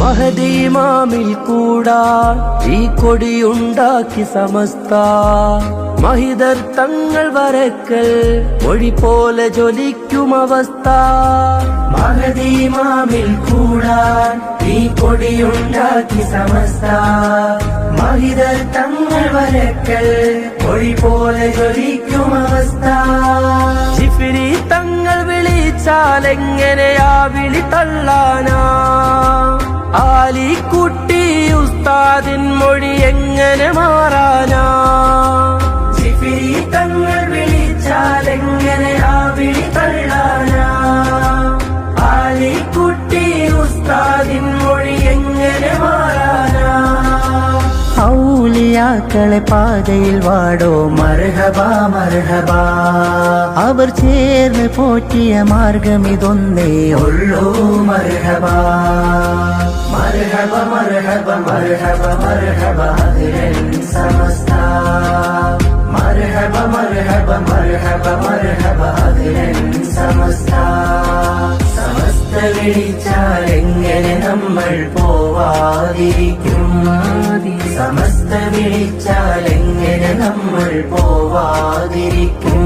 മഹദി ഇമാമിൽ കൂടാൻ ഈ കൊടിയുണ്ടാക്കി സമസ്ത മഹിതർ തങ്ങൾ വരക്കൽ മൊഴി പോലെ ജ്വലിക്കും അവസ്ഥ. മഹദി ഇമാമിൽ കൂടാൻ ഈ കൊടിയുണ്ടാക്കി സമസ്ത മഹിതർ തങ്ങൾ വരക്കൽ മൊഴി പോലെ ജ്വലിക്കും അവസ്ഥ. ജിഫ്രി തങ്ങൾ വിളിച്ചാലെങ്ങനെയാ വിളി തള്ളാനാ, ആലിക്കുട്ടി ഉസ്താദിൻ മൊഴി എങ്ങനെ മാറാനാ. ജിഫ്രി തങ്ങൾ വിളിച്ചാലെങ്ങനെയാ വിളി തള്ളാനാ, ആലിക്കുട്ടി ഉസ്താദിൻ മൊഴി എങ്ങനെ മാറാനാ. ഔലിയാക്കളെ പാതയിൽ വാടോ മർഹബ മർഹബ, അവർ ചേർന്ന് പോറ്റിയ മാർഗമിതൊന്നേ ഉള്ളൂ മർഹബ. മർഹബ മർഹബ മർഹബ മർഹബ അഹ്ലൻ സമസ്ത, മർഹബ മർഹബ മർഹബ മർഹബ അഹ്ലൻ സമസ്ത. സമസ്ത വിളിച്ചാൽ എങ്ങനെ നമ്മൾ പോവാതിരിക്കും, സമസ്ത വിളിച്ചാൽ എങ്ങനെ നമ്മൾ പോവാതിരിക്കും.